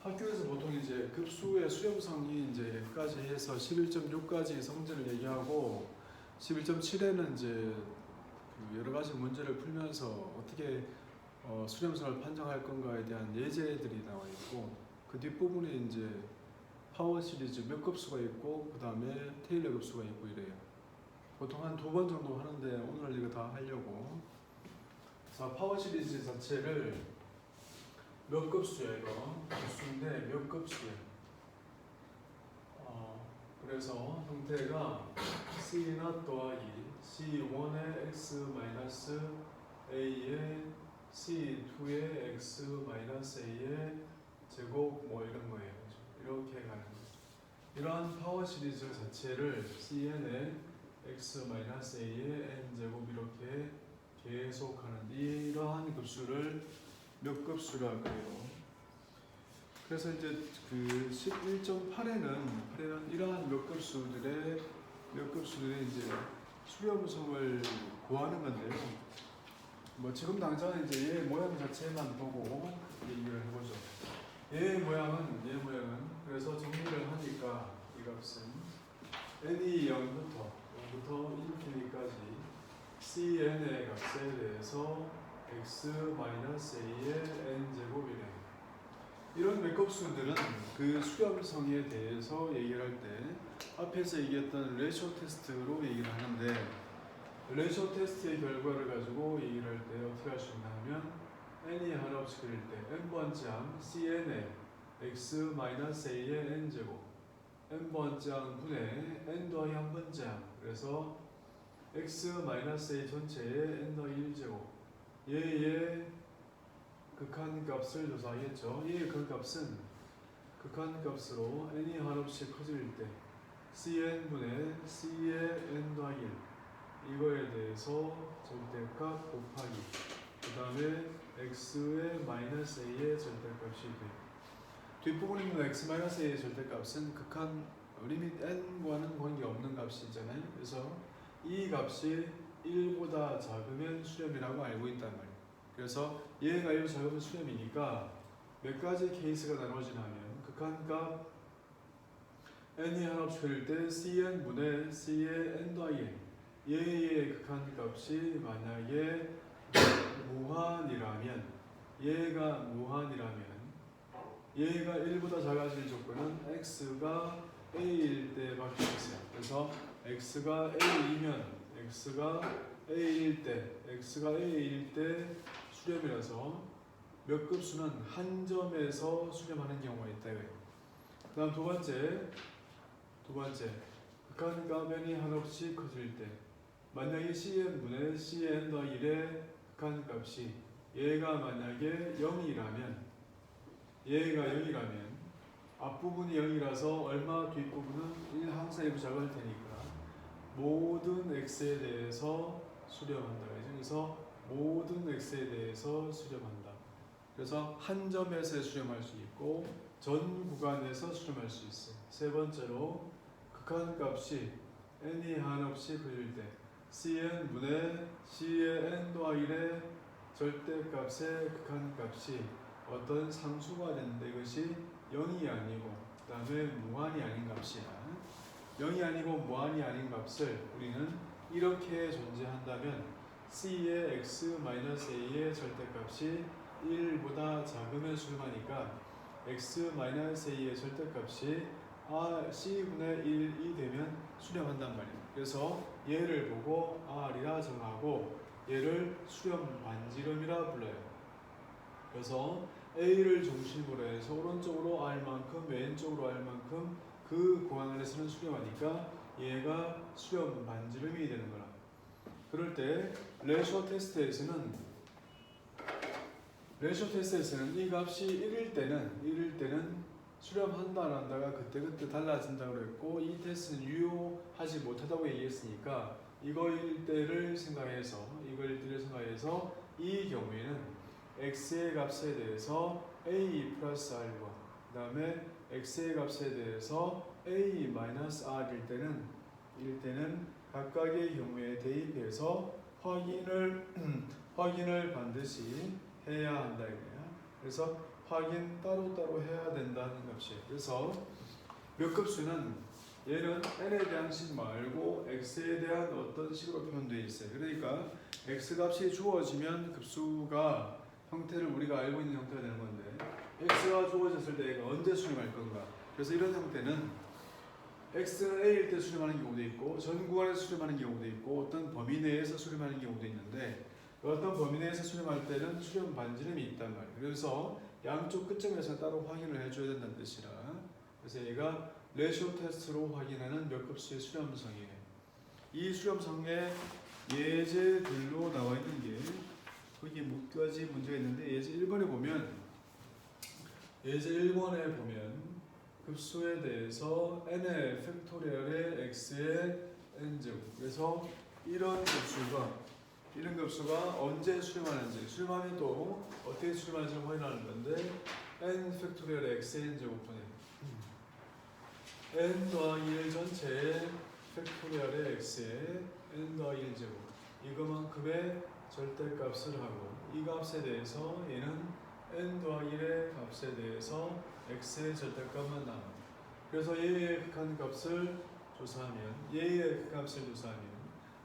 학교에서 보통 이제 급수의 수렴성이 이제 여기까지 해서 11.6까지 성질을 얘기하고 11.7에는 이제 그 여러 가지 문제를 풀면서 어떻게 수렴성을 판정할 건가에 대한 예제들이 나와 있고 그 뒷부분에 이제 파워 시리즈 몇 급수가 있고 그 다음에 테일러 급수가 있고 이래요. 보통 한 2번 정도 하는데 오늘 이거 다 하려고. 자, 파워 시리즈 자체를 몇 급수야 이거? 급수인데 몇 급수야? 그래서 형태가 C0 더하기 C1의 x-a의 C2의 x-a의 제곱 뭐 이런 거예요. 이렇게 가는 거죠. 이러한 파워 시리즈 자체를 Cn의 x-a의 n제곱 이렇게 계속하는 이러한 급수를 몇 급수라 그래요. 그래서 이제 그 11.8에는 이러한 몇 급수들의 이제 수렴성을 구하는 건데요. 뭐 지금 당장 이제 얘 모양 자체만 보고 얘기를 해보죠. 얘 모양은 그래서 정리를 하니까 이 값은 n이 0부터 인피니까지 cn의 값에 대해서 x-a의 n제곱이래. 이런 맥값수들은 그 수렴성에 대해서 얘기를 할 때 앞에서 얘기했던 레이쇼 테스트로 얘기를 하는데 레이쇼 테스트의 결과를 가지고 얘기를 할 때 어떻게 할 수 있냐 하면 n이 하나씩 그릴 때 n번째 항 cn의 x-a의 n제곱 n번째 항 분의 n 더하기 한 번째 항 그래서 x-a 전체의 n 더하기 1제곱 얘의 극한값을 조사하겠죠. 얘의 극한값은 극한값으로 n이 한없씩 커질 때 cn분의 c의 n 더하기 1 이거에 대해서 절대값 곱하기 그 다음에 x의 마이너스 a의 절대값이 돼. 뒷부분에 있는 x-a의 절대값은 극한 리밋 n과는 관계없는 값이잖아요. 그래서 이 값이 1보다 작으면 수렴이라고 알고 있단 말이에요. 그래서 얘가 1보다 작으면 수렴이니까 몇 가지 케이스가 나눠지냐면 극한값 n이 하나씩 그릴 때 cn분의 c의 n 더하기 n 얘의 극한값이 만약에 무한이라면 얘가 1보다 작아질 조건은 x가 a일 때 밖에 없어요. 그래서 x가 a일 때 수렴이라서 몇 급수는 한 점에서 수렴하는 경우가 있다. 그 다음 두 번째 극한값 n이 한없이 커질 때 만약에 cn분의 cn 더하기 1의 극한값이 얘가 만약에 0이라면 앞부분이 0이라서 얼마 뒷부분은 1 항상 1부 작을 테니까 모든 x에 대해서 수렴한다. 그래서 모든 x에 대해서 수렴한다. 그래서 한 점에서 수렴할 수 있고 전 구간에서 수렴할 수 있어요. 세 번째로 극한값이 n이 한없이 커질 때 cn분의 c의 n 더하기 1의 절대값의 극한값이 어떤 상수가 되는데 이것이 0이 아니고 그 다음에 무한이 아닌 값이야. 0이 아니고 무한이 아닌 값을 우리는 이렇게 존재한다면 c의 x-a의 절대값이 1보다 작으면 수렴하니까 x-a의 절대값이 c분의 1이 되면 수렴한단 말이에요. 그래서 얘를 보고 r이라 정하고 얘를 수렴 반지름이라 불러요. 그래서 a를 중심으로 해서 오른쪽으로 r만큼 왼쪽으로 r만큼 그 공간 안에서는 수렴하니까 얘가 수렴 반지름이 되는 거라. 그럴 때 레이쇼 테스트에서는 이 값이 1일 때는 수렴한다 안 한다가 그때 달라진다고 그랬고 이 테스트는 유효하지 못하다고 얘기했으니까 이거일 때를 생각해서 이 경우에는 x의 값에 대해서 a 플러스 r과 그 다음에 x의 값에 대해서 a 마이너스 r일 때는 각각의 경우에 대입해서 확인을 반드시 해야 한다 이거야. 그래서 확인 따로따로 해야 된다는 값이에요. 그래서 몇 급수는 얘는 n에 대한 식 말고 x에 대한 어떤 식으로 표현되어 있어요. 그러니까 x 값이 주어지면 급수가 형태를 우리가 알고 있는 형태가 되는 건데 x가 주어졌을 때 얘가 언제 수렴할 건가. 그래서 이런 형태는 x는 a일 때 수렴하는 경우도 있고 전 구간에서 수렴하는 경우도 있고 어떤 범위 내에서 수렴하는 경우도 있는데 어떤 범위 내에서 수렴할 때는 수렴 반지름이 있단 말이에요. 그래서 양쪽 끝점에서 따로 확인을 해줘야 된다는 뜻이라. 그래서 얘가 레시오 테스트로 확인하는 몇 급수의 수렴성이에요. 이 수렴성에 예제들로 나와 있는 게 거기 몇 가지 문제가 있는데 예제 1번에 보면 급수에 대해서 n의 팩토리얼의 x의 n제곱. 그래서 이런 급수가 언제 수렴하는지, 수렴하면 또 어떻게 수렴하는지 확인하는 건데 n 팩토리얼의 x의 n제곱분의 n 더하기 1 전체의 팩토리얼의 x의 n 더하기 1제곱 이거만큼의 절대값을 하고 이 값에 대해서 얘는 n 더하기 1의 값에 대해서 x의 절대값만 남아. 그래서 얘의 극한 값을 조사하면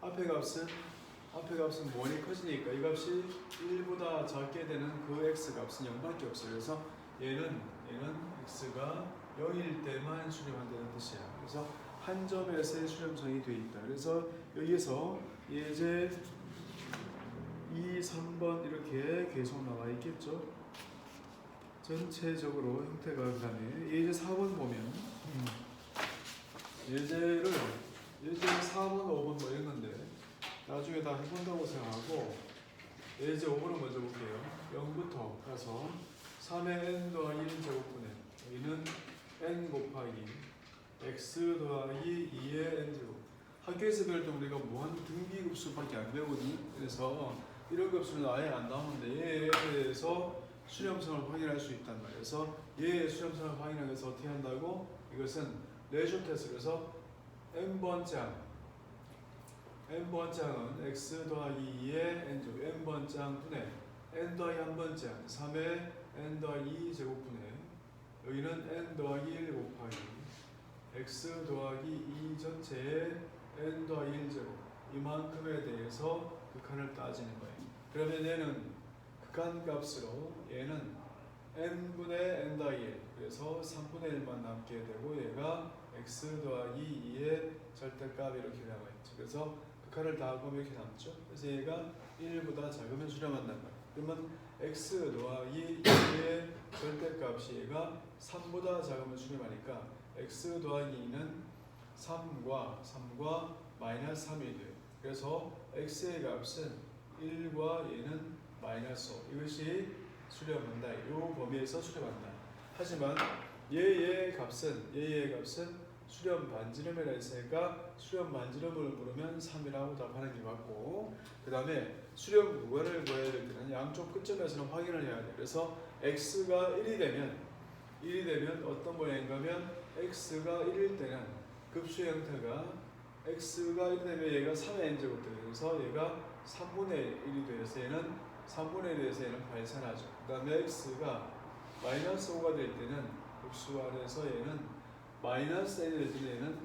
앞에 값은 원이 커지니까 이 값이 1보다 작게 되는 그 x 값은 0밖에 없어요. 그래서 얘는 x가 0일 때만 수렴한다는 뜻이야. 그래서 한 점에서의 수렴성이 되어 있다. 그래서 여기에서 예제 2, 3번 이렇게 계속 나와 있겠죠. 전체적으로 형태가. 그다음에 예제 4번 보면 예제 4번, 5번 뭐 이런 건데 나중에 다 해본다고 생각하고 예제 5번을 먼저 볼게요. 0부터 가서 3의 n 더하기 1 제곱분의 여기는 n 곱하기 x 더하기 2의 n 제곱. 학교에서 배울 때 우리가 무한 등비급수밖에 안 배우거든요. 그래서 이런 급수는 아예 안 나오는데 얘에 대해서 수렴성을 확인할 수 있단 말이에요. 그래서 얘의 수렴성을 확인하기 위해서 어떻게 한다고? 이것은 레시오 테스트. 그래서 n번장은 x 더하기 2의 n제곱 n번장 분의 n 더하기 1번장 3의 n 더하기 2 제곱분의 여기는 n 더하기 1 곱하기 x 더하기 2 전체의 n 더하기 1제곱 이만큼에 대해서 극한을 따지는 거예요. 그러면 얘는 극한 값으로 얘는 n분의 n 더하기 1 그래서 3분의 1만 남게 되고 얘가 x 더하기 2의 절대값 이렇게 남아있죠. 그래서 극한을 다 하면 이렇게 남죠. 그래서 얘가 1보다 작으면 수렴한단 말이에요. 그러면 x 더하기 2의 절대값이 얘가 3보다 작으면 수렴하니까 x 더하기 2는 3과 마이너스 3이 돼요. 그래서 x의 값은 1과 얘는 마이너스 5 이것이 수렴한다. 이 범위에서 수렴한다. 하지만 얘의 값은 수렴 반지름이라 했으니까 수렴 반지름을 물으면 3이라고 답하는 게 맞고 그 다음에 수렴 구간을 구해야 될 때는 양쪽 끝점에서는 확인을 해야 돼요. 그래서 x가 1이 되면 어떤 모양인가 하면 x가 1일 때는 급수 형태가 x가 1이 되면 얘가 3의 n제곱 돼요. 그래서 얘가 3분의 1이 돼서 얘는 3분의 1에서 얘는 발산하죠. 그 다음에 x가 마이너스 5가 될 때는 급수 안에서 얘는 마이너스 n이 될 때는 얘는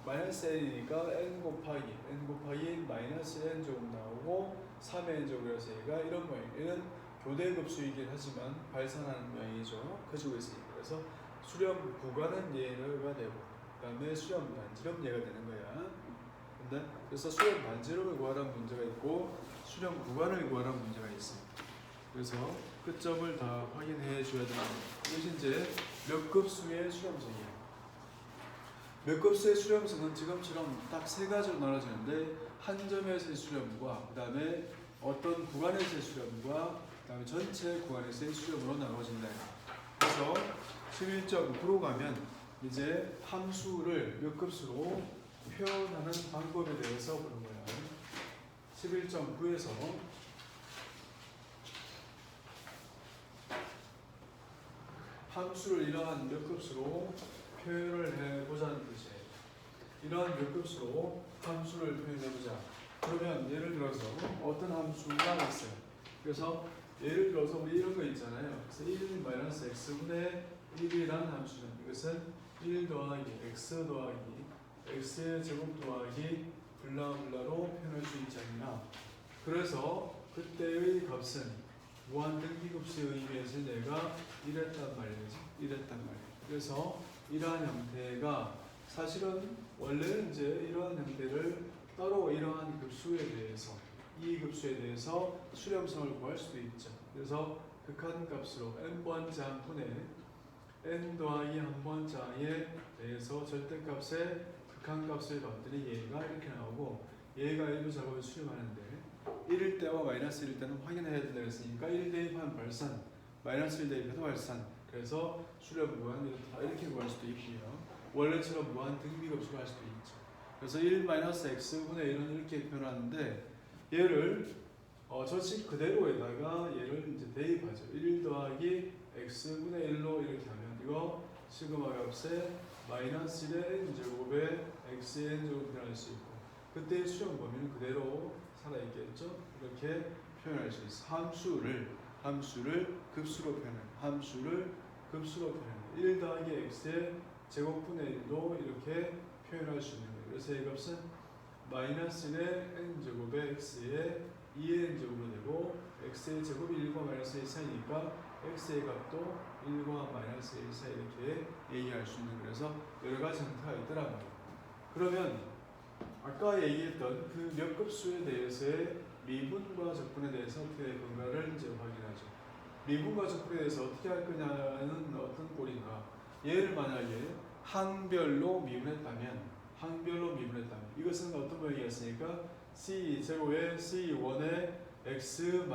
마이너스 n이니까 n 곱하기 마이너스 n 제곱 나오고 3의 n 제곱이라서 얘가 이런 모양. 얘는 교대 급수이긴 하지만 발산하는 모양이죠. 커지고 있으니까. 그래서 수렴 구간은 얘가 되고 그 다음에 수렴 반지름 얘가 되는 거야. 그래서 수렴 반지름을 구하라는 문제가 있고 수렴 구간을 구하라는 문제가 있습니다. 그래서 끝점을 다 확인해 줘야 됩니다. 이것이 이제 몇 급수의 수렴성이에요. 몇 급수의 수렴성은 지금처럼 딱 세 가지로 나눠지는데 한 점에서의 수렴과 그 다음에 어떤 구간에서의 수렴과 그 다음에 전체 구간에서의 수렴으로 나눠진다. 그래서 11.9로 가면 이제 함수를 몇 급수로 표현하는 방법에 대해서 보는 거예요. 11.9에서 함수를 이러한 몇 급수로 표현을 해보자는 뜻이에요. 이러한 몇 급수로 함수를 표현해보자. 그러면 예를 들어서 어떤 함수가 있어요. 그래서 예를 들어서 우리 이런 거 있잖아요. 그래서 1 마이너스 x분의 1이라는 함수는 이것은 1 더하기 x 더하기 x의 제곱 더하기 블라블라로 표현할 수 있지 않냐. 그래서 그때의 값은 무한등기급수의 의미에서 내가 이랬단 말이지. 이랬단 말이야. 그래서 이러한 형태가 사실은 원래는 이제 이러한 형태를 따로 이러한 급수에 대해서 이 급수에 대해서 수렴성을 구할 수도 있죠. 그래서 극한값으로 n번장분의 n 더하기 한번장에 대해서 절대값의 극한값을 봤더니 얘가 이렇게 나오고 얘가 일부 작업을 수렴하는데 1일 때와 마이너스 1일 때는 확인해야 된다 했으니까 1 대입하면 발산, 마이너스 1 대입해도 발산. 그래서 수렴 무한 이렇게 구할 수도 있고요. 원래처럼 무한 등비급수로 할 수도 있죠. 그래서 1 마이너스 x분의 1은 이렇게 표현하는데 얘를 저식 그대로에다가 얘를 이제 대입하죠. 1 더하기 x분의 1로 이렇게 하면 이거 시그마 값에 마이너스 1의 n제곱에 x의 n제곱 표현할 수 있고 그때 수렴 범위는 그대로 살아있겠죠. 이렇게 표현할 수 있어. 함수를 급수로 표현해. 함수를 급수로 표현해. 1 더하기 x의 제곱분의 1도 이렇게 표현할 수 있는 거예요. 그래서 이 값은 마이너스 1의 n제곱에 x의 2의 n제곱으로 되고 x의 제곱이 1과 마이너스 1 사이니까 x의 값도 1과 마이너스 1 사이 이렇게 얘기할 수 있는 그래서 여러 가지 형태가 있더란 말이에요. 그러면 아까 얘기했던 그 몇 급수에 대해서의 미분과 적분에 대해서 어떻게 될 건가를 이제 확인하죠. 미분과 적분에 대해서 어떻게 할 거냐는 어떤 꼴인가. 얘를 만약에 항별로 미분했다면 이것은 어떤 모양이었으니까 c0에 c1에 x-a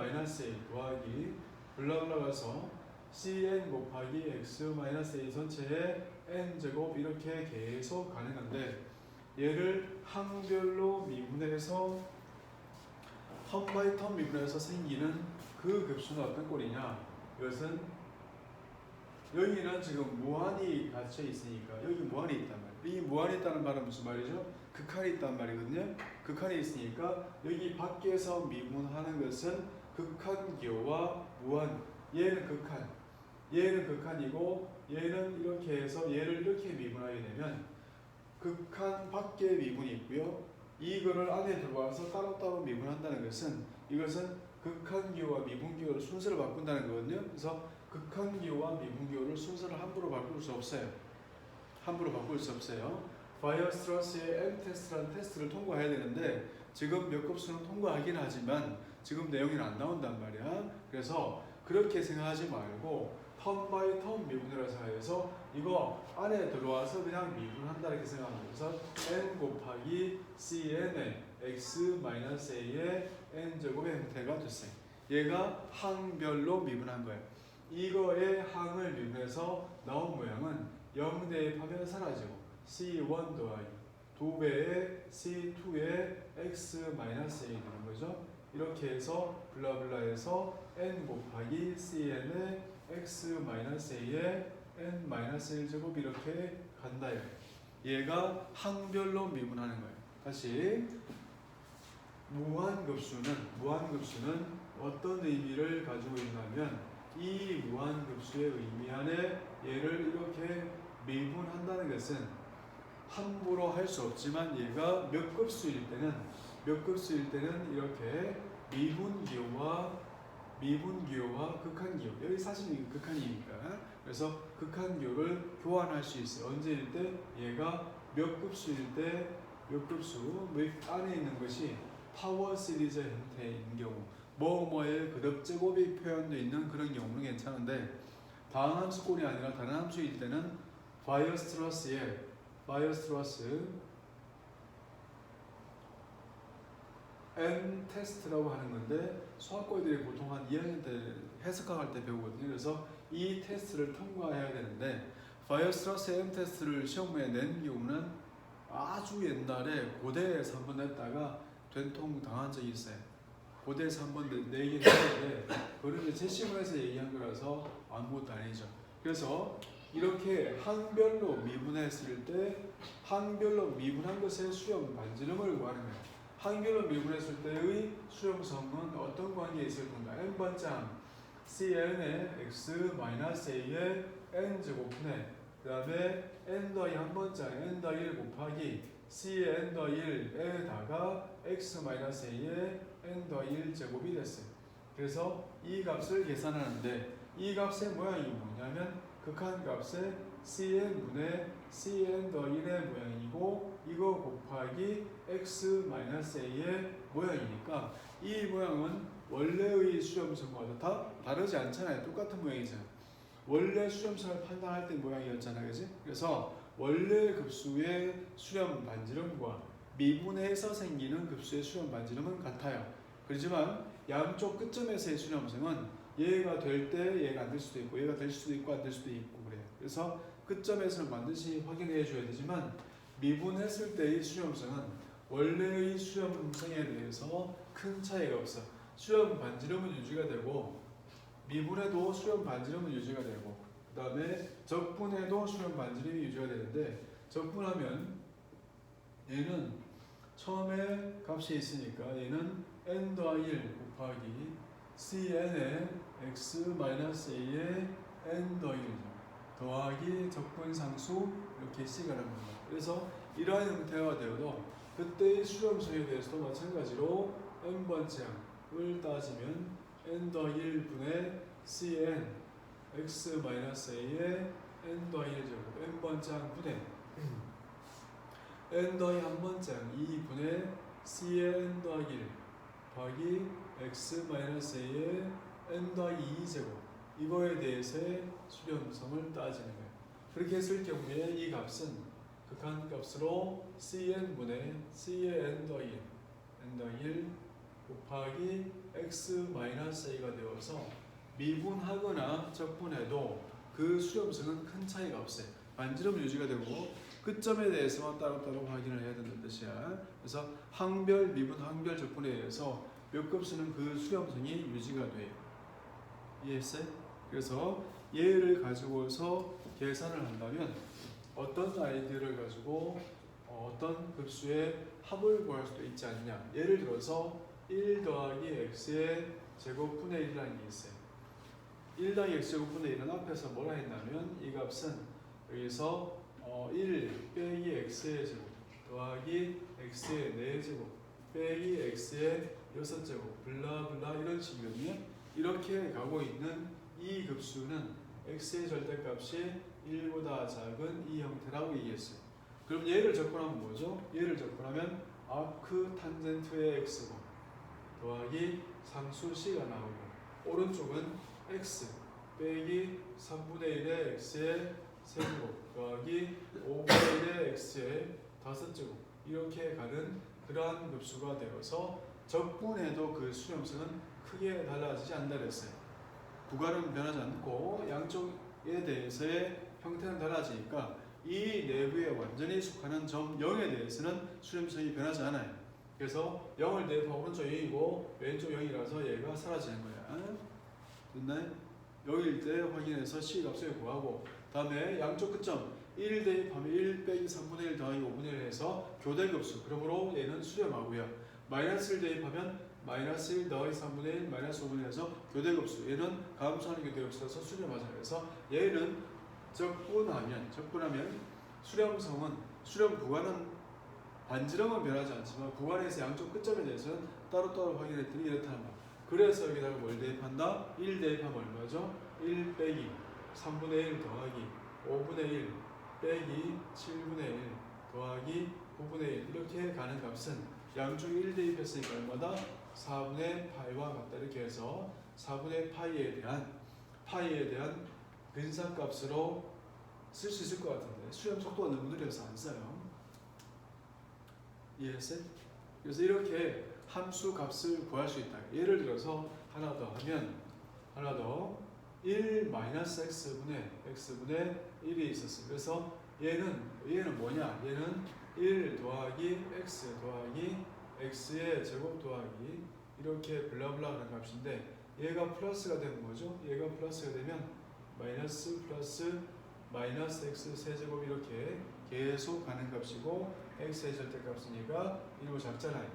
더하기 블라블라 가서 cn 곱하기 x-a 전체의 n제곱 이렇게 계속 가능한데 얘를 항별로 미분해서 텀 바이 텀 미분해서 생기는 그 급수는 어떤 꼴이냐. 이것은 여기는 지금 무한이 갇혀 있으니까 여기 무한이 있단 말이에요. 이 무한이 있다는 말은 무슨 말이죠? 극한이 있단 말이거든요. 극한이 있으니까 여기 밖에서 미분하는 것은 극한기호와 무한. 얘는 극한이고 얘는 이렇게 해서 얘를 이렇게 미분하게 되면 극한 밖에 미분이 있고요. 이거를 안에 들어와서 따로따로 미분한다는 것은 이것은 극한기호와 미분기호를 순서를 바꾼다는 거거든요. 그래서 극한기호와 미분기호를 순서를 함부로 바꿀 수 없어요. 바이어스트러스의 M테스트라는 테스트를 통과해야 되는데 지금 몇 급수는 통과하긴 하지만 지금 내용이 안 나온단 말이야. 그래서 그렇게 생각하지 말고 텀 바이 텀 미분이라고 생각해서 이거 안에 들어와서 그냥 미분한다 이렇게 생각하면 그래서 n 곱하기 cn의 x-a의 n제곱의 형태가 됐어요. 얘가 항별로 미분한 거예요. 이거의 항을 미분해서 나온 모양은 0 대입하면 사라지고 c1 더하기 2배의 c2의 x-a 되는 거죠. 이렇게 해서 블라블라해서 n 곱하기 cn의 x-a의 n-1제곱 이렇게 간다. 얘가 항별로 미분하는 거예요. 다시 무한급수는 어떤 의미를 가지고 있냐면 이 무한급수의 의미 안에 얘를 이렇게 미분한다는 것은 함부로 할 수 없지만 얘가 몇 급수일 때는 이렇게 미분기호와 극한기호 여기 사실 극한이니까 그래서 극한기호를 교환할 수 있어요. 언제일 때 얘가 몇 급수일 때 몇 급수 안에 있는 것이 파워 시리즈 형태인 경우 뭐뭐의 그룹제곱이 표현되어 있는 그런 경우는 괜찮은데 다음 함수 꼴이 아니라 다른 함수일 때는 바이어스트러스 N 테스트라고 하는 건데 수학고들이 보통 한 2학년 때 해석할 때 배우거든요. 그래서 이 테스트를 통과해야 되는데 바이어스트러스 N 테스트를 시험에 낸 경우는 아주 옛날에 고대에서 한번 냈다가 된통 당한 적이 있어요. 고대에서 한번 내긴 했는데 그러면 제 시험에서 얘기한 거라서 아무것도 아니죠. 그래서 이렇게 항별로 미분했을 때 항별로 미분한 것의 수렴 반지름을 구하는 거예요. 항별로 미분했을 때의 수렴성은 어떤 관계에 있을 건가? n번장 cn의 x 마이너스 a의 n 제곱분의 그 다음에 n 더하기 한 번째 n 더하기 1 곱하기 cn 더하기 1에다가 x 마이너스 a의 n 더하기 1 제곱이 됐어요. 그래서 이 값을 계산하는데 이 값의 모양이 뭐냐면 극한 값의 cn분의 cn 더하기 1의 모양이고 이거 곱하기 x 마이너스 a의 모양이니까 이 모양은 원래의 수렴성과도 다 다르지 않잖아요. 똑같은 모양이죠. 원래 수렴성을 판단할 때 모양이었잖아요. 그지? 그래서 원래 급수의 수렴 반지름과 미분해서 생기는 급수의 수렴 반지름은 같아요. 그렇지만 양쪽 끝점에서의 수렴성은 얘가 될 때 얘가 안 될 수도 있고 얘가 될 수도 있고 안 될 수도 있고 그래요. 그래서 끝점에서는 반드시 확인해 줘야 되지만 미분했을 때의 수렴성은 원래의 수렴성에 대해서 큰 차이가 없어. 수렴 반지름은 유지가 되고 미분해도 수렴 반지름은 유지가 되고 그 다음에 적분해도 수렴 반지름이 유지가 되는데 적분하면 얘는 처음에 값이 있으니까 얘는 n 더하기 1 곱하기 cn의 x 마이너스 a의 n 더하기 1죠. 더하기 적분상수 이렇게 c가 됩니다. 그래서 이러한 형태가 되어도 그때의 수렴성에 대해서도 마찬가지로 n번째 항을 따지면 n 더하기 1분의 cn x 마이너스 a의 n 더하기 1제곱 n번째 항 분의 n 더하기 한 번째 항 2분의 c의 n 더하기 1 더하기 x 마이너스 a의 n 더하기 2제곱 이거에 대해서의 수렴성을 따지는 거예요. 그렇게 했을 경우에 이 값은 극한 값으로 cn분의 c의 n 더하기 1 곱하기 x 마이너스 a가 되어서 미분하거나 적분해도 그 수렴성은 큰 차이가 없어요. 반지름 유지가 되고 끝점에 대해서만 따로따로 확인을 해야 된다는 뜻이야. 그래서 항별, 미분, 항별 적분에 의해서 몇 급수는 그 수렴성이 유지가 돼요. 이해했어요? 그래서 얘를 가지고서 계산을 한다면 어떤 아이디어를 가지고 어떤 급수의 합을 구할 수도 있지 않느냐. 예를 들어서 1 더하기 x의 제곱분의 1이라는 게 있어요. 1 더하기 x 제곱분의 1은 앞에서 뭐라 했냐면 이 값은 여기서 1 빼기 x의 제곱 더하기 x의 4제곱 빼기 x의 6제곱 블라블라 이런 식이거든요. 이렇게 가고 있는 이 급수는 x의 절대값이 1보다 작은 이 형태라고 얘기했어요. 그럼 얘를 접근하면 뭐죠? 얘를 접근하면 아크 탄젠트의 x고 더하기 상수 c가 나오고 오른쪽은 x 빼기 3분의 1의 x의 세제곱 더하기 5분의 1의 x의 5제곱 이렇게 가는 그러한 급수가 되어서 적분해도 그 수렴성은 크게 달라지지 않는다 그랬어요. 부가는 변하지 않고 양쪽에 대해서의 형태는 달라지니까 이 내부에 완전히 속하는 점 0에 대해서는 수렴성이 변하지 않아요. 그래서 0을 대입하면 오른쪽 0이고 왼쪽 0이라서 얘가 사라지는 거야. 됐나요? 0일 때 확인해서 C 값을 구하고 다음에 양쪽 끝점 1 대입하면 1 빼기 3분의 1 더하기 5분의 1 해서 교대급수. 그러므로 얘는 수렴하고요. 마이너스를 대입하면 마이너스 1 더하기 3분의 1 마이너스 5분의 1 해서 교대급수. 얘는 감소하는 교대급수라서 수렴하죠. 그래서 얘는 적분하면 수렴성은 수렴 구간은 반지름은 변하지 않지만 구간에서 양쪽 끝점에 대해서는 따로따로 확인했더니 이렇다는 말. 그래서 여기다가 뭘 대입한다? 1 대입하면 얼마죠? 1 빼기 3분의 1 더하기 5분의 1 빼기 7분의 1 더하기 9분의 1 이렇게 가는 값은 양쪽 1 대입했으니까 얼마다? 4분의 파이와 같다. 이렇게 해서 4분의 파이에 대한 근사값으로 쓸 수 있을 것 같은데 수렴 속도가 너무 느려서 안 써요. 이해했어요? 그래서 이렇게 함수 값을 구할 수 있다. 예를 들어서 하나 더 1 마이너스 x분의 1이 있었어요. 그래서 얘는 뭐냐? 얘는 1 더하기 x 더하기 x의 제곱 더하기 이렇게 블라블라 하는 값인데 얘가 플러스가 되는 거죠. 얘가 플러스가 되면 마이너스 플러스 마이너스 x 세제곱 이렇게 계속 가는 값이고 x의 절대값이니까 1보 작잖아요.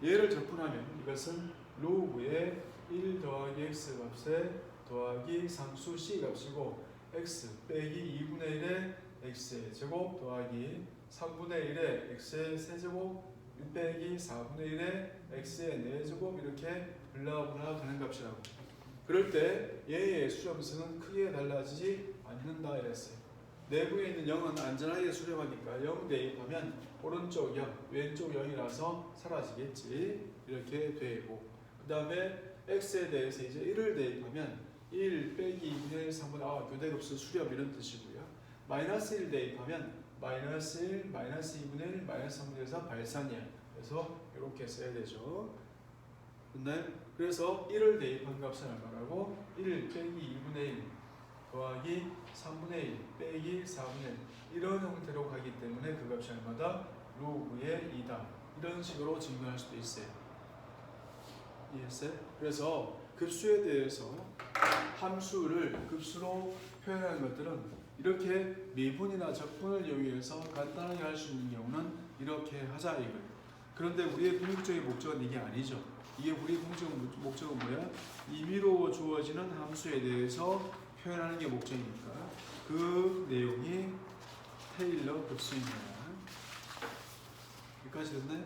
얘를 적분하면 이것은 로그의 1 더하기 x 값의 더하기 상수 c 값이고 x 빼기 2분의 1의 x의 제곱 더하기 3분의 1의 x의 세제곱 빼기 4분의 1의 x의 4제곱 이렇게 블라블라 가는 값이라고. 그럴 때 얘의 수렴수는 크게 달라지지 않는다 이랬어요. 내부에 있는 0은 안전하게 수렴하니까 0 대입하면 오른쪽 0, 왼쪽 0이라서 사라지겠지. 이렇게 되고 그 다음에 x에 대해서 이제 1을 대입하면 1 빼기 2분의 3분의 교대급수 수렴 이런 뜻이고요. 마이너스 1 대입하면 마이너스 1, 마이너스 2분의 1, 마이너스 3분의 1에서 발산이야. 그래서 이렇게 써야 되죠. 그래서 1을 대입한 값은 얼마라고? 1 빼기 2분의 1 더하기 3분의 1 빼기 4분의 1 이런 형태로 가기 때문에 그 값이 얼마다? 로그의 2다. 이런 식으로 증명할 수도 있어요. 이해했어요? 그래서 급수에 대해서 함수를 급수로 표현하는 것들은 이렇게 미분이나 적분을 이용해서 간단하게 할 수 있는 경우는 이렇게 하자 이거예요. 그런데 우리의 궁극적인 목적은 이게 아니죠. 이게 우리의 궁극적인 목적은 뭐야? 임의로 주어지는 함수에 대해서 표현하는 게 목적이니까 그 내용이 테일러 급수입니다. 여기까지 됐나요?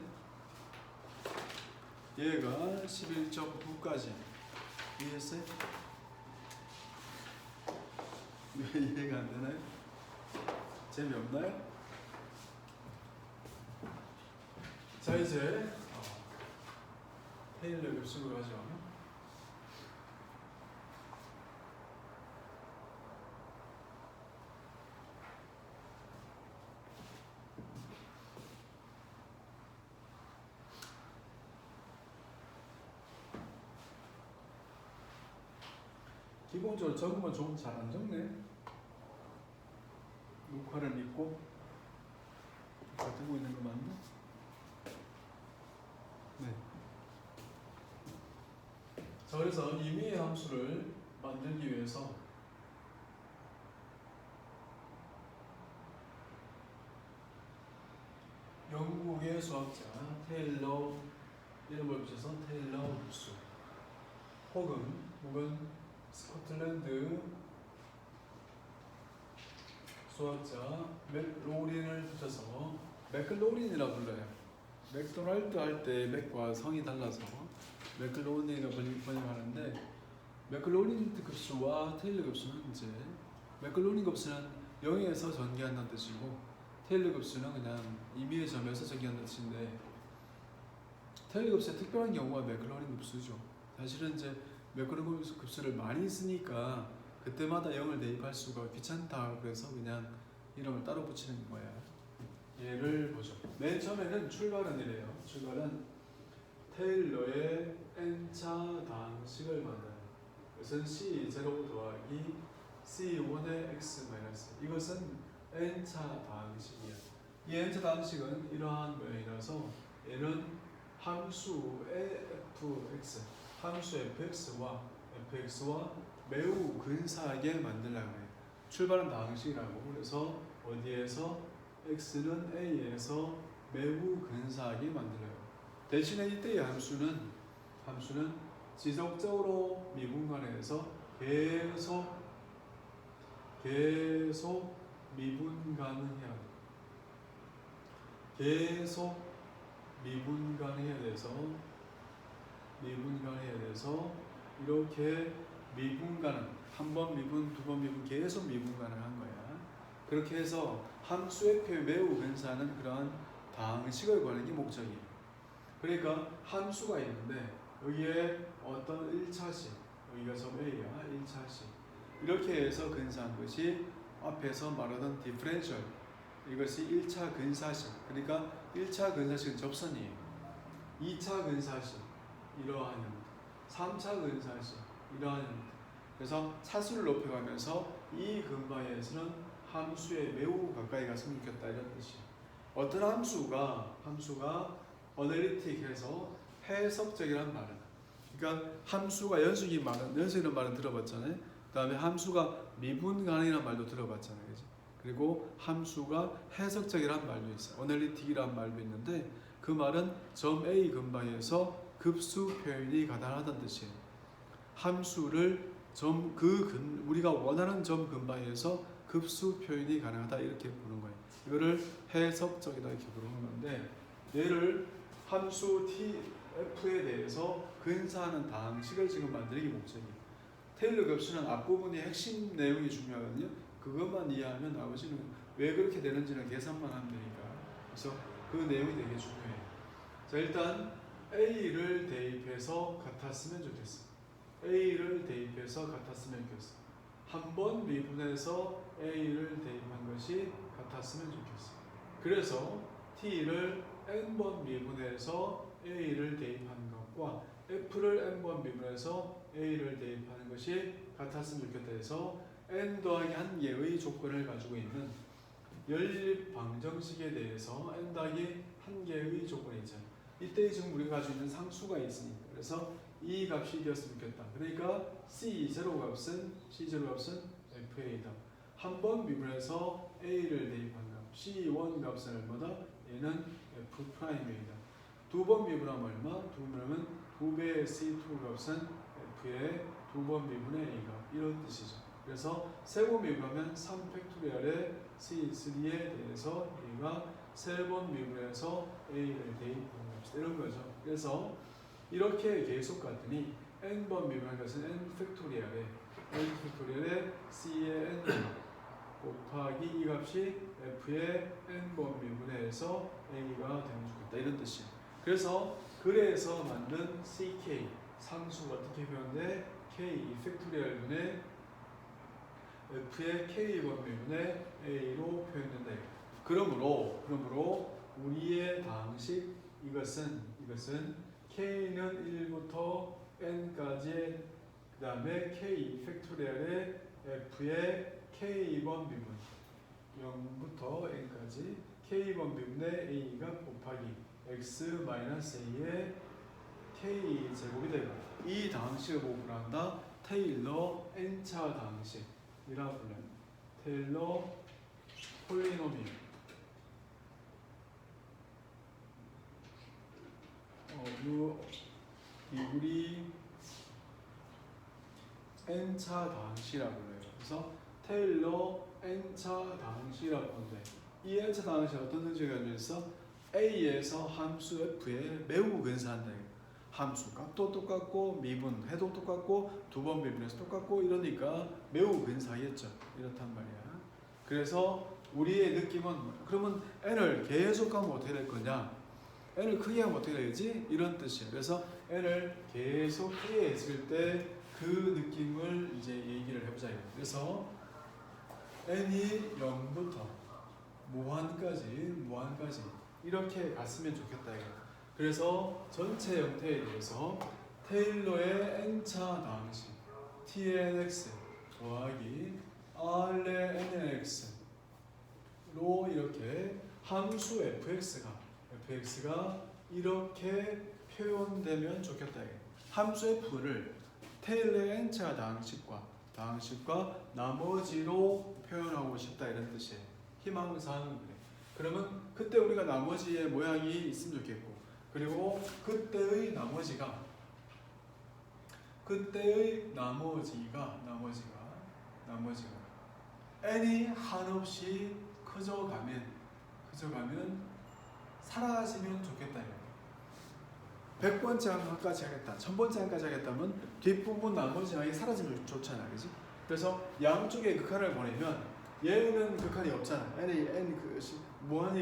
얘가 11.9까지 이해했어요? 왜 이해가 안 되나요? 재미없나요? 자 이제 테일러 급수로 가죠. 기본적으로 적으면 좀 잘 안 적네. 녹화를 믿고 뜨고 있는 거 맞나? 네. 자 그래서 임의의 함수를 만들기 위해서 영국의 수학자 테일러 이름을 붙여서 테일러 급수 혹은 스코틀랜드 수학자 맥로린을 붙여서 맥클로린이라 불러요. 맥도날드 할 때 맥과 성이 달라서 맥클로린이라 번역하는데 맥클로린 급수와 테일러 급수는 이제 맥클로린 급수는 0에서 전개한다는 뜻이고 테일러 급수는 그냥 임의의 점에서 전개한다는 뜻인데 테일러 급수의 특별한 경우가 맥클로린 급수죠. 사실은 이제 맥클로린 급수를 많이 쓰니까 그때마다 0을 대입할 수가 귀찮다 그래서 그냥 이름을 따로 붙이는 거야. 예를 보죠. 맨 처음에는 출발은 이래요. 출발은 테일러의 n차 방식을 만나요. 이것은 C0 더하기 C1의 x 마이너스 이것은 n차 방식이야. 이 n차 방식은 이러한 모양이라서 얘는 함수 fx 함수 fx와 매우 근사하게 만들려고 해요. 출발은 방식이라고. 그래서 어디에서 x는 a에서 매우 근사하게 만들어요. 대신에 이때의 함수는 지속적으로 미분간해서 계속 미분간해야 돼. 계속 미분간해야 돼서 이렇게 미분간은 한 번 미분, 두 번 미분 계속 미분간을 한 거야. 그렇게 해서 함수의 표 매우 근사한 그러한 방식을 구하는 게 목적이에요. 그러니까 함수가 있는데 여기에 어떤 1차식, 여기가 점 A야, 1차식 이렇게 해서 근사한 것이 앞에서 말하던 디퍼렌셜 이것이 1차 근사식. 그러니까 1차 근사식은 접선이에요. 2차 근사식 이러한 형태, 3차 근사식 이러한 형태. 그래서 차수를 높여가면서 이 근방에서는 함수에 매우 가까이 가서 익혔다 이런 뜻이에요. 어떤 함수가 어널리틱해서 해석적이란 말은, 그러니까 함수가 연속이라는 말은 들어봤잖아요. 그 다음에 함수가 미분간이라는 말도 들어봤잖아요, 그죠? 그리고 함수가 해석적이라는 말도 있어요. 어널리틱이라는 말도 있는데 그 말은 점 A 근방에서 급수 표현이 가능하다는 뜻이에요. 함수를 우리가 원하는 점 근방에서 급수 표현이 가능하다 이렇게 부르는 거예요. 이거를 해석적이다 이렇게 부르는 건데 얘를 함수 tf에 대해서 근사하는 다항식을 지금 만들기 목적이에요. 테일러 급수는 앞부분이 핵심 내용이 중요하거든요. 그것만 이해하면 나머지는 왜 그렇게 되는지는 계산만 하면 되니까. 그래서 그 내용이 되게 중요해요. 자, 일단 A를 대입해서 같았으면 좋겠어. A를 대입해서 같았으면 좋겠어. 한 번 미분해서 A를 대입한 것이 같았으면 좋겠어. 그래서 T를 n번 미분해서 A를 대입하는 것과 F를 n번 미분해서 A를 대입하는 것이 같았으면 좋겠다 해서 n 더하기 1개의 조건을 가지고 있는 연립 방정식에 대해서 n 더하기 1개의 조건이 있잖아요. 이때 지금 우리가 가지고 있는 상수가 있으니까 그래서 이 값이 되었으면 좋겠다. 그러니까 C0 값은 FA다. 한 번 미분해서 A를 대입한 값 C1 값은 얼마다? 얘는 F'이다. 두 번 미분하면 얼마? 두 번 미분하면 2배의 C2 값은 F의 두 번 미분의 A가 이런 뜻이죠. 그래서 세 번 미분하면 3팩토리얼의 C3에 대해서 얘가 세 번 미분해서 A를 대입하는 값이다. 이런 거죠. 그래서 이렇게 계속 갔더니 n번 미분한 것은 n 팩토리얼의 C의 n 곱하기 이 값이 F의 n번 미분해서 A가 되면 좋겠다. 이런 뜻이에요. 그래서 만든 CK 상수가 어떻게 표현돼? K 팩토리얼 분의 F의 K번 미분의 A로 표현된다. 그러므로 우리의 다항식 이것은 K는 1부터 N까지 그 다음에 K 팩토리얼의 F의 K번 미분 0부터 N까지 K번 미분의 A가 곱하기 X-A의 K 제곱이 되고 이 다항식을 보고 부른다. 테일러 N차 다항식이라 불러요. 테일러 폴리노미얼. 우리 N차 다항식이라고 불러요. 그래서 테일러 N차 다항식이라고 하는데 이 N차 다항식은 어떤 특징을 가지고 있어? A에서 함수 F에 매우 근사한다. 함수 값도 똑같고 미분 해도 똑같고 두 번 미분해서 똑같고 이러니까 매우 근사하겠죠. 이렇단 말이야. 그래서 우리의 느낌은 그러면 n을 계속 하면 어떻게 될 거냐? n을 크게 하면 어떻게 되지? 이런 뜻이에요. 그래서 n을 계속 크게 했을 때 그 느낌을 이제 얘기를 해보자. 그래서 n이 0부터 무한까지 이렇게 갔으면 좋겠다. 그래서 전체 형태에 대해서 테일러의 n차 다항식 tnx 더하기 r의 nnx로 이렇게 함수 fx가 이렇게 표현되면 좋겠다. 함수 f를 테일러의 n차 다항식과 나머지로 표현하고 싶다 이런 뜻이에요. 희망사항은 그래. 그러면 그때 우리가 나머지의 모양이 있으면 좋겠고 그리고 그때의 나머지가 n이 한없이 커져가면 사라지면 좋겠다. 100번째 항까지 하겠다, 1000번째 항까지 하겠다면 뒷부분 나머지 항이 사라지면 좋잖아, 그지? 그래서 양쪽에 극한을 보내면 얘는 극한이 없잖아. 무한히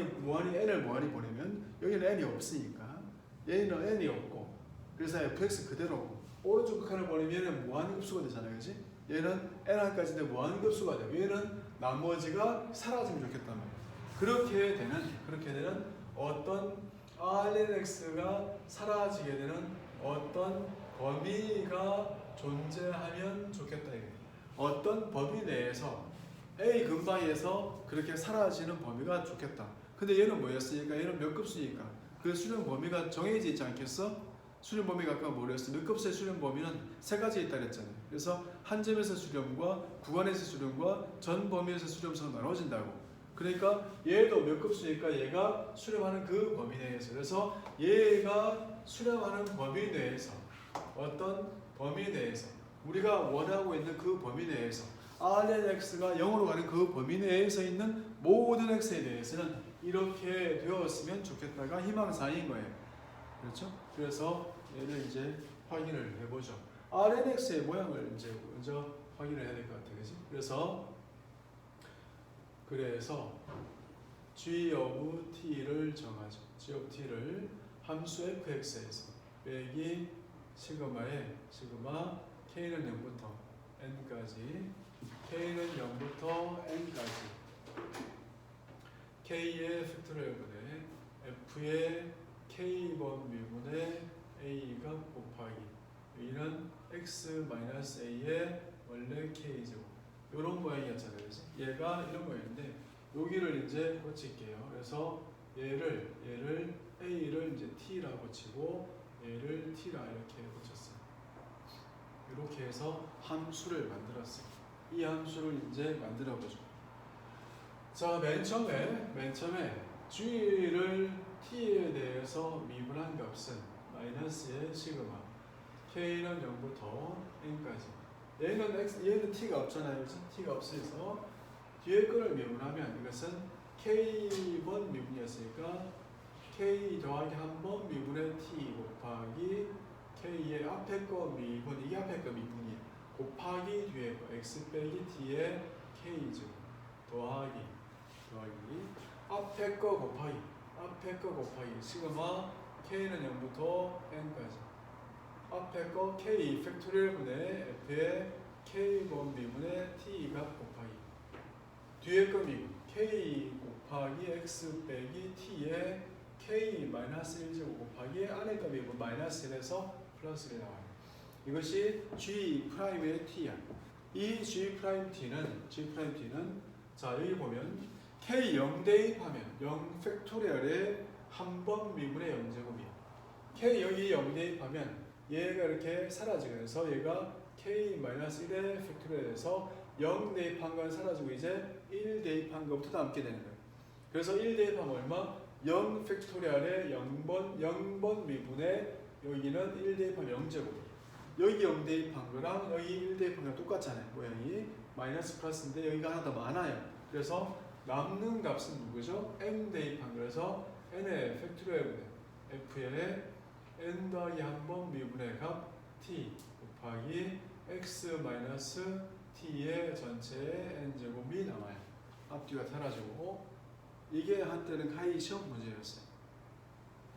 n을 보내면 여기는 n이 없으니까 얘는 n이 없고 그래서 fx 그대로고 오른쪽 극한을 보내면 무한급수가 되잖아요, 그지? 얘는 n까지인데 무한급수가 돼요. 얘는 나머지가 사라지면 좋겠단 말이에요. 그렇게 되는 어떤 RNX가 사라지게 되는 어떤 범위가 존재하면 좋겠다. 어떤 범위 내에서 A 근방에서 그렇게 사라지는 범위가 좋겠다. 근데 얘는 뭐였으니까? 얘는 몇 급수니까 그 수렴 범위가 정해져 있지 않겠어? 수렴 범위가 아까 뭐였어? 몇 급수의 수렴 범위는 세 가지 있다 그랬잖아요. 그래서 한 점에서 수렴과 구간에서 수렴과 전 범위에서 수렴서가 나눠진다고. 그러니까 얘도 몇 급수니까 얘가 수렴하는 그 범위 내에서 얘가 수렴하는 범위 내에서 어떤 범위 내에서 우리가 원하고 있는 그 범위 내에서 Rnx가 0으로 가는 그 범위 내에서 있는 모든 x에 대해서는 이렇게 되었으면 좋겠다가 희망사항인 거예요. 그렇죠? 그래서 얘를 이제 확인을 해보죠. Rnx의 모양을 이제 먼저 확인을 해야 될 것 같아요. 그치? 그래서 g of t를 정하죠. g of t를 함수 fx에서 빼기 시그마에 시그마 k는 0부터 n까지 k는 0부터 n까지 k의 팩토리얼분의 f의 k번 미분의 a값 곱하기 여기는 x-a의 원래 k제곱 이런 모양이었잖아요. 그래서 얘가 이런 모양인데 여기를 이제 고칠게요. 그래서 얘를 a를 이제 t라고 치고 얘를 t라 이렇게 고쳤어요. 이렇게 해서 함수를 만들었어요. 이 함수를 이제 만들어 보죠. 자, 맨 처음에 g를 t에 대해서 미분한 값은 마이너스의 시그마 k는 0부터 n까지 얘는 t가 없잖아요. 그래서 t가 없어서 뒤에 거를 미분하면 이것은 k번 미분이었으니까 k 더하기 한 번 미분의 t 곱하기 k의 앞에 거 미분 이게 앞에 거 미분이에요. 곱하기 뒤에 거 x 빼기 t의 k죠. 더하기 앞에 거 곱하기 시그마 k는 0부터 n까지 앞에 거 k 팩토리얼분의 f의 k번 미분의 t 값 곱하기 뒤에 거 미분 k 곱하기 x 빼기 t의 k 마이너스 1제곱 곱하기 안에 거 미분 마이너스 1에서 플러스 1 나와요. 이것이 g 프라임의 t야. 이 g 프라임 t는 자 여기 보면 k 0 대입하면 0 팩토리얼의 한 번 미분의 0제곱이야. k 여기 0 대입하면 얘가 이렇게 사라지면서 얘가 k-1의 팩토리얼에서 0 대입한 건 사라지고 이제 1 대입한 것부터 남게 되는 거예요. 그래서 1 대입하면 얼마? 0 팩토리얼의 0번 미분의 여기는 1 대입하면 0제곱이에요. 여기 0 대입한 거랑 여기 1 대입한 거랑 똑같잖아요. 모양이 마이너스 플러스인데 여기가 하나 더 많아요. 그래서 남는 값은 누구죠? m 대입한 거라서 n의 팩토리얼분의 f의 n 더하기 한 번 미분의 값 t 곱하기 x 마이너스 t의 전체의 n제곱이 나와요. 앞뒤가 사라지고 이게 한때는 가히 시험 문제였어요.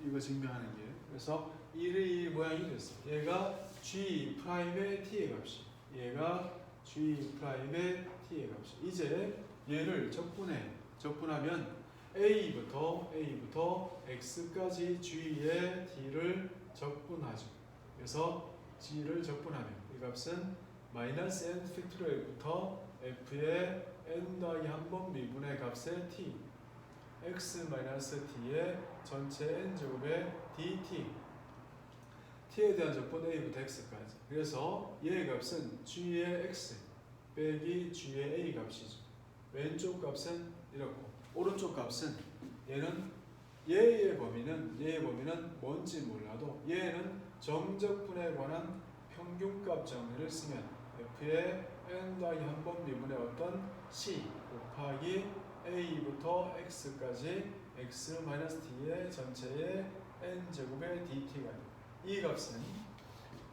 이거 증명하는 게. 그래서 이 모양이 됐어. 얘가 g 프라임의 t의 값이 얘가 g 프라임의 t의 값이 이제 얘를 적분하면 a부터 x까지 g의 t를 적분하죠. 그래서 g를 적분하면 이 값은 마이너스 n 팩토리얼부터 f의 n 더하기 한 번 미분의 값의 t x 마이너스 t의 전체 n 제곱의 dt t에 대한 적분 a부터 x까지. 그래서 얘의 값은 g의 x 빼기 g의 a 값이죠. 왼쪽 값은 이렇고 오른쪽 값은 얘의 범위는 뭔지 몰라도 얘는 정적분에 관한 평균값 정리를 쓰면 f의 n 더하기 한 번 미분의 어떤 c 곱하기 a부터 x까지 x-t의 전체의 n제곱의 dt가 이 값은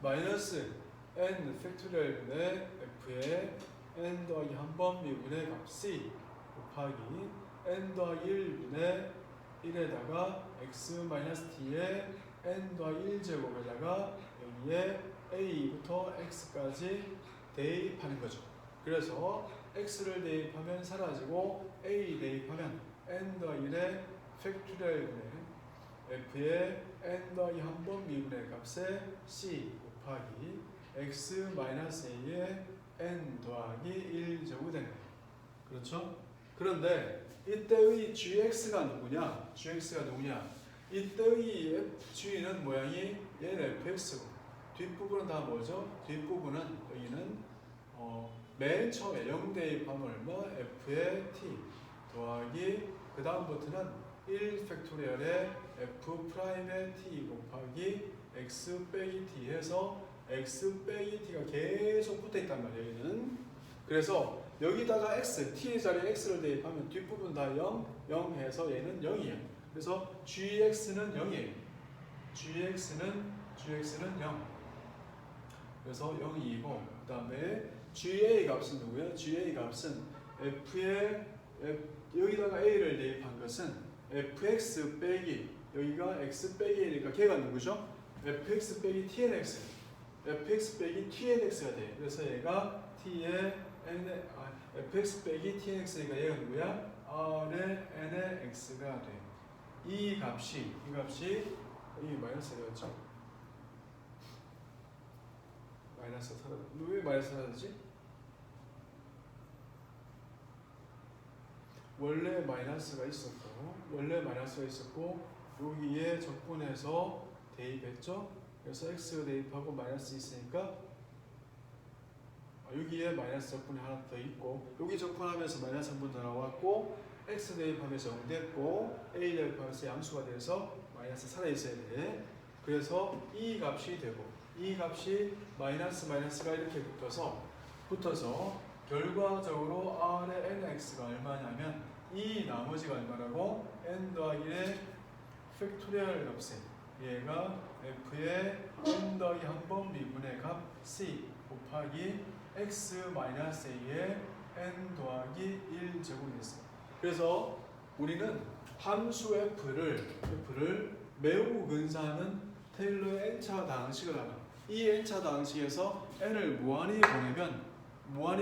마이너스 n 팩토리얼분의 f의 n 더하기 한 번 미분의 값 c 곱하기 n 더하기 1분의 1에다가 x-t의 n 더하기 1제곱에다가 여기에 a부터 x까지 대입하는 거죠. 그래서 x를 대입하면 사라지고 a 대입하면 n 더하기 1의 팩토리얼분의 f의 n 더하기 한 번 미분의 값에 c 곱하기 x-a의 n 더하기 1제곱이 되는 거예요. 그렇죠? 그런데 이때의 gx가 누구냐? 이때의 g는 모양이 얘는 fx고 뒷부분은 다 뭐죠? 뒷부분은 여기는 맨 처음에 0 대입하면 얼마? f의 t 더하기 그 다음부터는 1 팩토리얼의 f 프라임의 t 곱하기 x 빼기 t 해서 x 빼기 t가 계속 붙어 있단 말이에요. 여기는. 그래서 여기다가 x, t의 자리에 x를 대입하면 뒷부분 다 0, 0 해서 얘는 0이에요. 그래서 gx는 0이에요. gx는 0. 그래서 0이고 그 다음에 ga 값은 누구예요? ga 값은 f의 여기다가 a를 대입한 것은 fx 빼기 여기가 x 빼기 a니까 걔가 누구죠? fx 빼기 tnx fx 빼기 tnx가 돼요. 그래서 얘가 t의 fx 빼기 tnx니까 얘가 누구야? r의 n의 x가 돼요. 이 값이 이 마이너스 되었죠? 마이너스 사라져. 왜 마이너스 사라지지? 원래 마이너스가 있었고 여기에 적분해서 대입했죠. 그래서 x 대입하고 마이너스 있으니까 여기에 마이너스 적분이 하나 더 있고 여기 적분하면서 마이너스 한 번 더 나왔고 x 대입하면서 0 됐고 a 대입하면서 양수가 돼서 마이너스 살아있어야 돼. 그래서 이 값이 되고 이 값이 마이너스가 이렇게 붙어서 결과적으로 r의 nx가 얼마냐면 이 나머지가 얼마라고? n 더하기 1의 팩토리얼 값에 얘가 f의 n 더하기 한 번 미분의 값 c 곱하기 x 마이너스 a의 n 더하기 1 제곱이 됐어요. 그래서 우리는 함수 f를 매우 근사하는 테일러의 n차 다항식을 알아. 이 n차 다항식에서 n을 무한히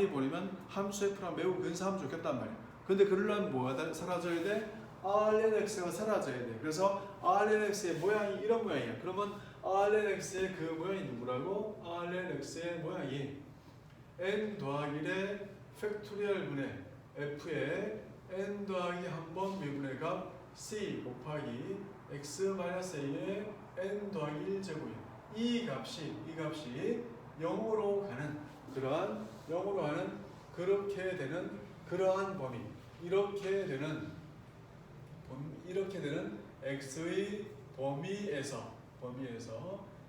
보내면 함수 f랑 매우 근사하면 좋겠단 말이야. 근데 그러려면 뭐가 사라져야 돼? rnx가 사라져야 돼. 그래서 rnx의 모양이 이런 모양이야. 그러면 rnx의 그 모양이 누구라고? rnx의 모양이 n 더하기 1의 팩토리얼 분의 f의 n 더하기 한 번 미분의 값 c 곱하기 x 마이너스 a의 n 더하기 1 제곱이야. 이 값이 0으로 가는 그렇게 되는 그러한 범위 이렇게 되는 x의 범위에서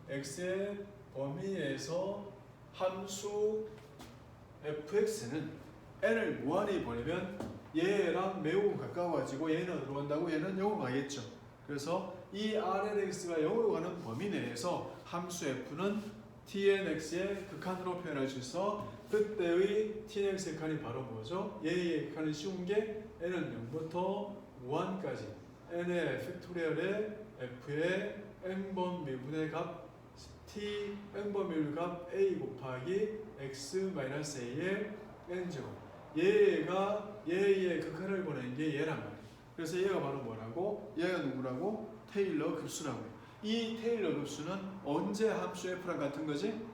x의 범위에서 함수 fx는 n을 무한히 보내면 얘랑 매우 가까워지고 얘는 어디로 간다고? 얘는 0으로 가겠죠. 그래서 이 rnx가 0으로 가는 범위 내에서 함수 f는 tnx의 극한으로 표현할 수 있어. 그때의 tnx의 극한이 바로 뭐죠? 얘의 극한이 쉬운 게 n은 0부터 무한까지 n의 팩토리얼의 f의 n번 미분의 값 t n번 미분의 값 a 곱하기 x 마이너스 a의 n제곱 얘가 얘의 극한을 보낸 게 얘란 말이에요. 그래서 얘가 바로 뭐라고? 얘가 누구라고? 테일러 급수라고 해요. 이 테일러 급수는 언제 함수 f랑 같은 거지?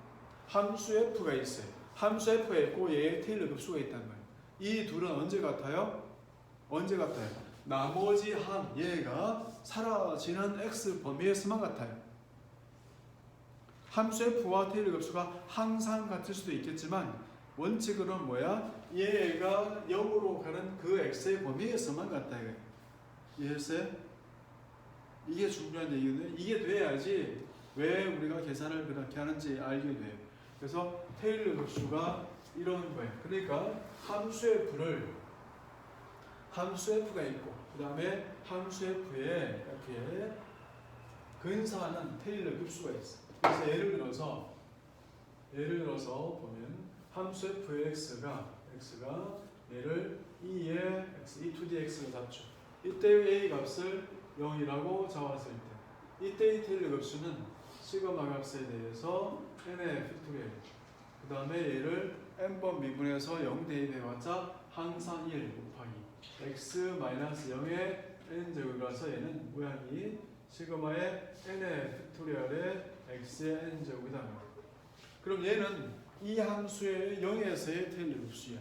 함수 f가 있어요. 함수 f가 있고 얘의 테일러 급수가 있단 말이에요. 이 둘은 언제 같아요? 나머지 얘가 사라지는 x 범위에서만 같아요. 함수 f와 테일러 급수가 항상 같을 수도 있겠지만 원칙으로는 뭐야? 얘가 0으로 가는 그 x의 범위에서만 같다 이거예요. 이해했어요? 이게 중요한 얘기거든요. 이게 돼야지 왜 우리가 계산을 그렇게 하는지 알게 돼요. 그래서 테일러 급수가 이런 거예요. 그러니까 함수 f가 있고 그 다음에 함수 f에 근사하는 테일러 급수가 있어. 그래서 예를 들어서 보면 함수 f의 x가 얘를 2의 x, 2dx로 잡죠. 이때의 a 값을 0이라고 잡았을 때 이때의 테일러 급수는 시그마 값에 대해서 n의 팩토리얼 그 다음에 얘를 n번 미분해서 0 대입해봤자 항상 1 곱하기 x-0의 n제곱이라서 얘는 모양이 시그마의 n의 팩토리얼의 x의 n제곱이다. 그럼 얘는 이 함수의 0에서의 테일러 급수야.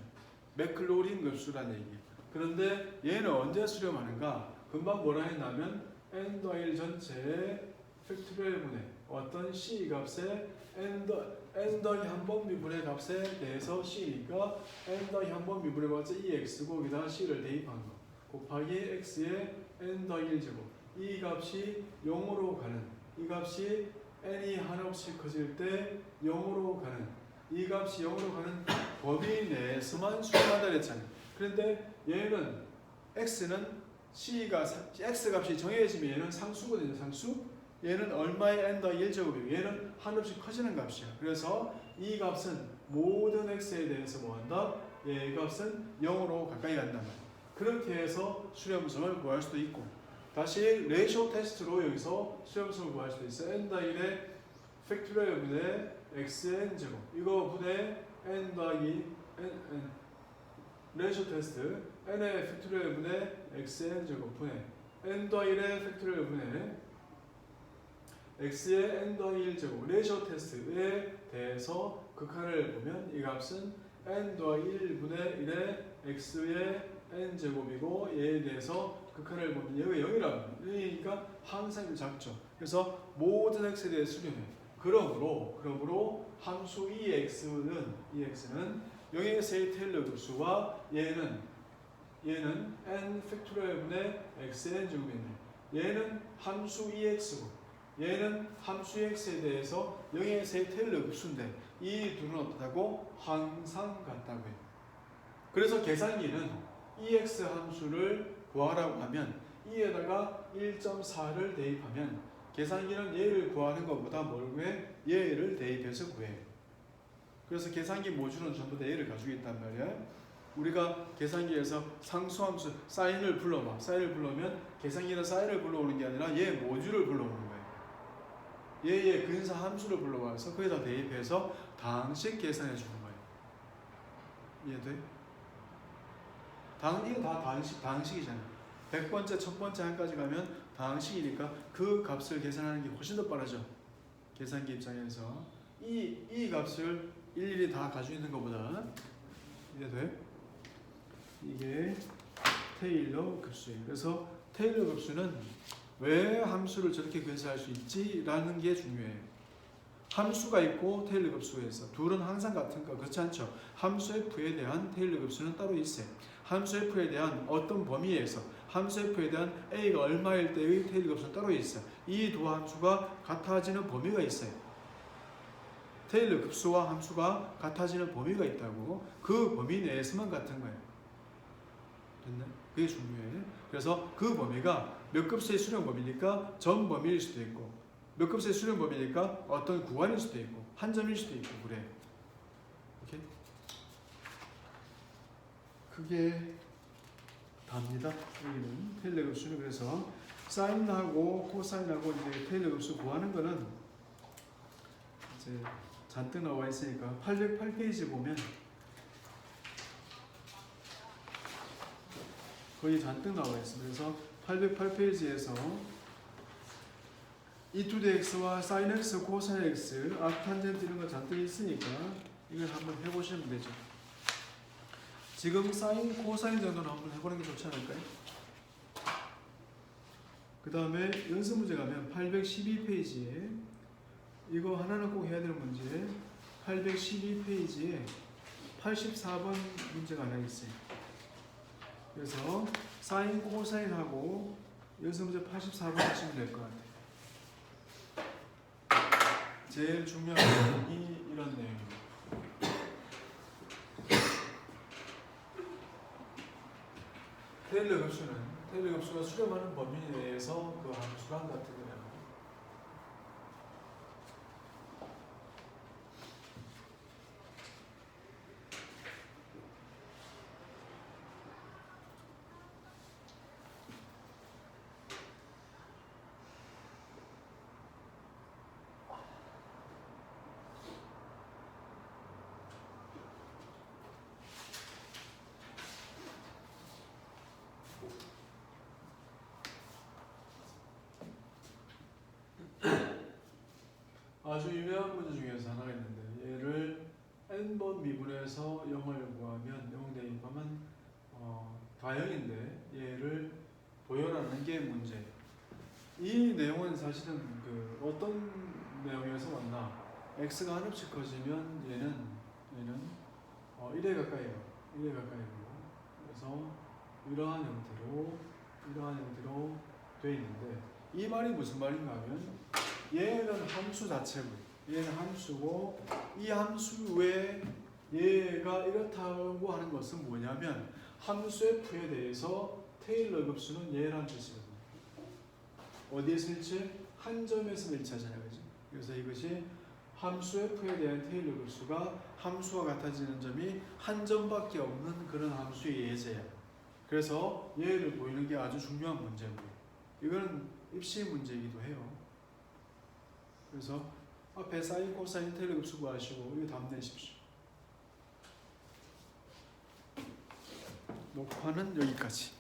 맥클로린 급수란 얘기야. 그런데 얘는 언제 수렴하는가? 금방 뭐라 했냐면 n 더하기 1 전체의 팩토리얼 분의 어떤 c 값에 n 더하기 한 번 미분의 값에 대해서 c니까 n 더하기 한 번 미분의 값에 2x고 거기다가 c를 대입한 거 곱하기 x의 n 더하기 1제곱 이 값이 0으로 가는 이 값이 n이 한없이 커질 때 0으로 가는 이 값이 0으로 가는 범위 내에서만 수렴한다 그랬잖아요. 그런데 얘는 x는 c가 x 값이 정해지면 얘는 상수거든요. 상수. 얘는 얼마의 n 더하기 1제곱이고 얘는 한없이 커지는 값이야. 그래서 이 값은 모든 x에 대해서 뭐한다? 얘 값은 0으로 가까이 간단 말이야. 그렇게 해서 수렴성을 구할 수도 있고 다시 레이쇼 테스트로 여기서 수렴성을 구할 수도 있어. n 더하기 1의 팩토리얼 분의 xn 제곱 이거 분의 n 더하기 n 레이쇼 테스트 n의 팩토리얼 분의 xn 제곱 분의 n 더하기 1의 팩토리얼 분의 x의 n 더하기 1제곱 레이쇼 테스트에 대해서 극한을 보면 이 값은 n 더하기 1분의 1의 x의 n제곱이고 얘에 대해서 극한을 보면 얘가 0이라고 0이니까 항상 작죠. 그래서 모든 x에 대해 수렴해. 그러므로 함수 ex는 0에서의 테일러 급수와 얘는 n 팩토리얼 분의 xn 제곱이네. 얘는 함수 ex고 얘는 함수 x에 대해서 0에서의 테일러 급수인데 이 둘은 어떻다고? 항상 같다고 해요. 그래서 계산기는 ex 함수를 구하라고 하면 e에다가 1.4를 대입하면 계산기는 얘를 구하는 것보다 뭘 구해? 얘를 대입해서 구해. 그래서 계산기 모듈은 전부 다 얘를 가지고 있단 말이야. 우리가 계산기에서 상수함수 사인을 불러봐. 사인을 불러면 계산기는 사인을 불러오는 게 아니라 얘 모듈을 불러오는 거야. 얘의 근사 함수를 불러와서 거기다 대입해서 당식 계산해 주는 거예요. 이해돼? 이거 다 당식이잖아. 100번째, 1000번째 한까지 가면 당식이니까 그 값을 계산하는 게 훨씬 더 빠르죠. 계산기 입장에서 이 값을 일일이 다 가지고 있는 것보다 이해돼? 이게 테일러 급수예요. 그래서 테일러 급수는 왜 함수를 저렇게 계산할 수 있지라는 게 중요해요. 함수가 있고 테일러 급수가 있어. 둘은 항상 같은가? 그렇지 않죠. 함수 f에 대한 테일러 급수는 따로 있어요. 함수 f에 대한 어떤 범위에서 함수 f에 대한 a가 얼마일 때의 테일러 급수는 따로 있어. 이 두 함수가 같아지는 범위가 있어요. 테일러 급수와 함수가 같아지는 범위가 있다고. 그 범위 내에서만 같은 거예요. 됐나? 그게 중요해. 그래서 그 범위가 몇 급수의 수령 범위니까 전 범위일 수도 있고 몇 급수의 수령 범위니까 어떤 구간일 수도 있고 한 점일 수도 있고 그래. 오케이? 그게 답니다. 여기는 테일러 급수는 그래서 사인하고 코사인하고 이제 테일러 급수 구하는 거는 이제 잔뜩 나와 있으니까 808페이지 보면 거의 잔뜩 나와 있습니다. 그래서 808페이지에서 e2dx와 sin x, cos x, arctangen트 이런 거 잔뜩 있으니까 이걸 한번 해보시면 되죠. 지금 sin, cos 정도는 한번 해보는 게 좋지 않을까요? 그 다음에 연습 문제 가면 812페이지에 이거 하나는 꼭 해야 될 문제 812페이지에 84번 문제가 하나 있어요. 그래서 사인, 코사인하고 연습 문제 84번 하시면 될 것 같아요. 제일 중요한 내용이 이런 내용입니다. 테일러 급수가 수렴하는 범위 내에서 그 함수랑 같은 거예요. 아주 유명한 문제 중에서 하나가 있는데 얘를 n번 미분해서 0을 구하면 0 대입하면 다형인데 얘를 도열하는 게 문제. 이 내용은 사실은 그 어떤 내용에서 왔나? x가 한없이 커지면 얘는 1에 가까이요. 1에 가까이고 그래서 이러한 형태로 돼 있는데 이 말이 무슨 말인가 하면 얘는 함수 자체고요. 얘는 함수고 이 함수에 얘가 이렇다고 하는 것은 뭐냐면 함수 f에 대해서 테일러 급수는 얘라는 뜻이거든요. 어디에서 일치? 한 점에서 일치하잖아요. 그죠? 그래서 이것이 함수 f에 대한 테일러 급수가 함수와 같아지는 점이 한 점밖에 없는 그런 함수의 예제야. 그래서 얘를 보이는 게 아주 중요한 문제고요. 이거는 입시 문제이기도 해요. 그래서 앞에 사인, 코사인, 테일러 급수 구하시고 이거 답 내십시오. 녹화는 여기까지.